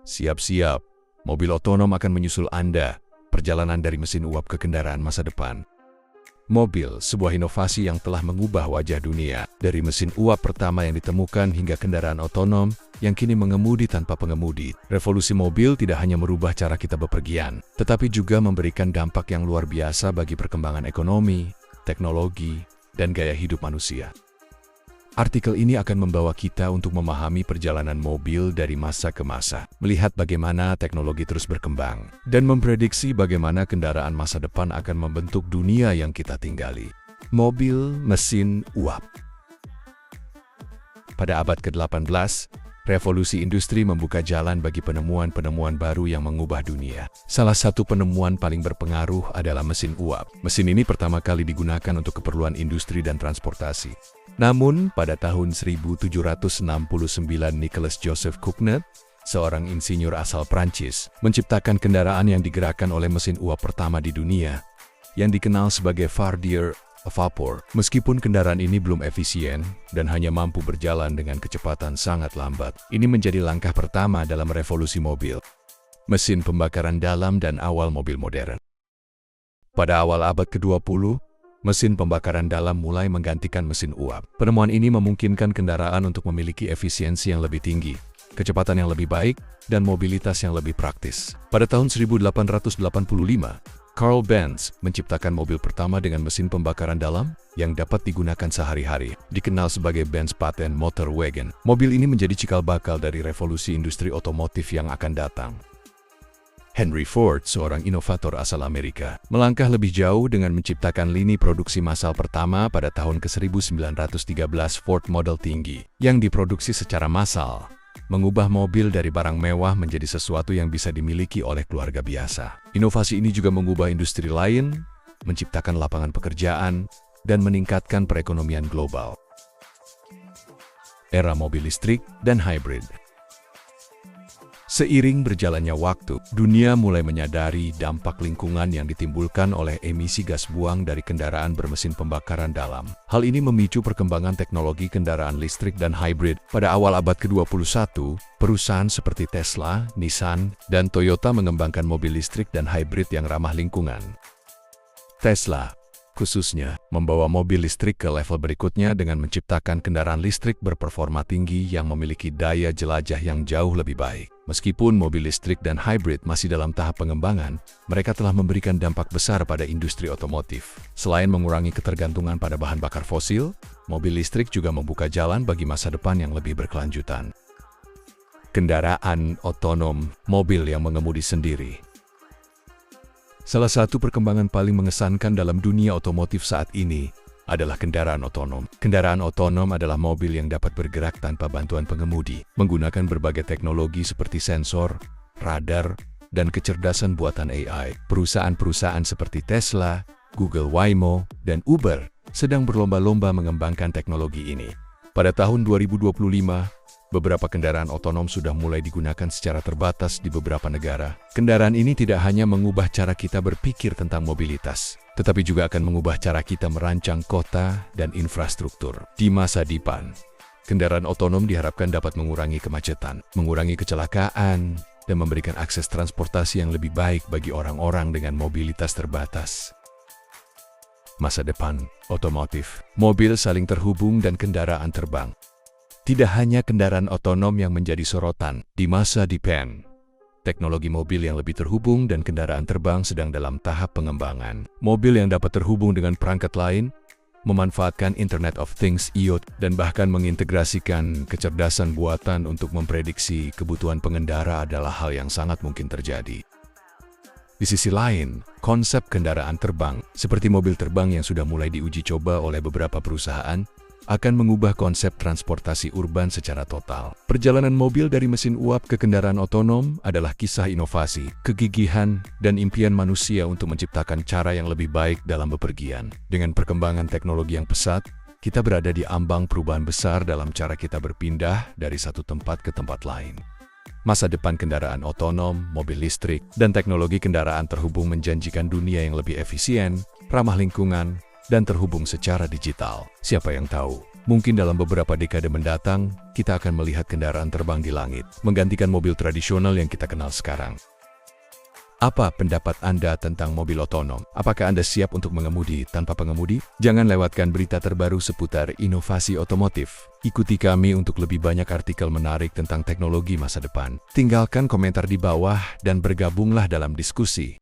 Siap-siap, mobil otonom akan menyusul Anda, perjalanan dari mesin uap ke kendaraan masa depan. Mobil, sebuah inovasi yang telah mengubah wajah dunia, dari mesin uap pertama yang ditemukan hingga kendaraan otonom yang kini mengemudi tanpa pengemudi. Revolusi mobil tidak hanya merubah cara kita bepergian, tetapi juga memberikan dampak yang luar biasa bagi perkembangan ekonomi, teknologi, dan gaya hidup manusia. Artikel ini akan membawa kita untuk memahami perjalanan mobil dari masa ke masa, melihat bagaimana teknologi terus berkembang, dan memprediksi bagaimana kendaraan masa depan akan membentuk dunia yang kita tinggali. Mobil mesin uap. Pada abad ke-18, revolusi industri membuka jalan bagi penemuan-penemuan baru yang mengubah dunia. Salah satu penemuan paling berpengaruh adalah mesin uap. Mesin ini pertama kali digunakan untuk keperluan industri dan transportasi. Namun, pada tahun 1769 Nicolas Joseph Cugnot, seorang insinyur asal Prancis, menciptakan kendaraan yang digerakkan oleh mesin uap pertama di dunia, yang dikenal sebagai Fairdier Vapor. Meskipun kendaraan ini belum efisien dan hanya mampu berjalan dengan kecepatan sangat lambat, ini menjadi langkah pertama dalam revolusi mobil, mesin pembakaran dalam dan awal mobil modern. Pada awal abad ke-20, mesin pembakaran dalam mulai menggantikan mesin uap. Penemuan ini memungkinkan kendaraan untuk memiliki efisiensi yang lebih tinggi, kecepatan yang lebih baik, dan mobilitas yang lebih praktis. Pada tahun 1885, Carl Benz menciptakan mobil pertama dengan mesin pembakaran dalam yang dapat digunakan sehari-hari, dikenal sebagai Benz Patent Motor Wagon. Mobil ini menjadi cikal bakal dari revolusi industri otomotif yang akan datang. Henry Ford, seorang inovator asal Amerika, melangkah lebih jauh dengan menciptakan lini produksi massal pertama pada tahun ke-1913 Ford Model tinggi, yang diproduksi secara massal, mengubah mobil dari barang mewah menjadi sesuatu yang bisa dimiliki oleh keluarga biasa. Inovasi ini juga mengubah industri lain, menciptakan lapangan pekerjaan, dan meningkatkan perekonomian global. Era mobil listrik dan hybrid. Seiring berjalannya waktu, dunia mulai menyadari dampak lingkungan yang ditimbulkan oleh emisi gas buang dari kendaraan bermesin pembakaran dalam. Hal ini memicu perkembangan teknologi kendaraan listrik dan hybrid. Pada awal abad ke-21, perusahaan seperti Tesla, Nissan, dan Toyota mengembangkan mobil listrik dan hybrid yang ramah lingkungan. Tesla, khususnya, membawa mobil listrik ke level berikutnya dengan menciptakan kendaraan listrik berperforma tinggi yang memiliki daya jelajah yang jauh lebih baik. Meskipun mobil listrik dan hybrid masih dalam tahap pengembangan, mereka telah memberikan dampak besar pada industri otomotif. Selain mengurangi ketergantungan pada bahan bakar fosil, mobil listrik juga membuka jalan bagi masa depan yang lebih berkelanjutan. Kendaraan otonom, mobil yang mengemudi sendiri. Salah satu perkembangan paling mengesankan dalam dunia otomotif saat ini adalah kendaraan otonom. Kendaraan otonom adalah mobil yang dapat bergerak tanpa bantuan pengemudi, menggunakan berbagai teknologi seperti sensor, radar, dan kecerdasan buatan AI. Perusahaan-perusahaan seperti Tesla, Google Waymo, dan Uber sedang berlomba-lomba mengembangkan teknologi ini. Pada tahun 2025, beberapa kendaraan otonom sudah mulai digunakan secara terbatas di beberapa negara. Kendaraan ini tidak hanya mengubah cara kita berpikir tentang mobilitas, tetapi juga akan mengubah cara kita merancang kota dan infrastruktur. Di masa depan, kendaraan otonom diharapkan dapat mengurangi kemacetan, mengurangi kecelakaan, dan memberikan akses transportasi yang lebih baik bagi orang-orang dengan mobilitas terbatas. Masa depan otomotif, mobil saling terhubung dan kendaraan terbang. Tidak hanya kendaraan otonom yang menjadi sorotan di masa depan. Teknologi mobil yang lebih terhubung dan kendaraan terbang sedang dalam tahap pengembangan. Mobil yang dapat terhubung dengan perangkat lain, memanfaatkan Internet of Things (IoT), dan bahkan mengintegrasikan kecerdasan buatan untuk memprediksi kebutuhan pengendara adalah hal yang sangat mungkin terjadi. Di sisi lain, konsep kendaraan terbang, seperti mobil terbang yang sudah mulai diuji coba oleh beberapa perusahaan, akan mengubah konsep transportasi urban secara total. Perjalanan mobil dari mesin uap ke kendaraan otonom adalah kisah inovasi, kegigihan, dan impian manusia untuk menciptakan cara yang lebih baik dalam bepergian. Dengan perkembangan teknologi yang pesat, kita berada di ambang perubahan besar dalam cara kita berpindah dari satu tempat ke tempat lain. Masa depan kendaraan otonom, mobil listrik, dan teknologi kendaraan terhubung menjanjikan dunia yang lebih efisien, ramah lingkungan, dan terhubung secara digital. Siapa yang tahu, Mungkin dalam beberapa dekade mendatang, kita akan melihat kendaraan terbang di langit, menggantikan mobil tradisional yang kita kenal sekarang. Apa pendapat Anda tentang mobil otonom? Apakah Anda siap untuk mengemudi tanpa pengemudi? Jangan lewatkan berita terbaru seputar inovasi otomotif. Ikuti kami untuk lebih banyak artikel menarik tentang teknologi masa depan. Tinggalkan komentar di bawah dan bergabunglah dalam diskusi.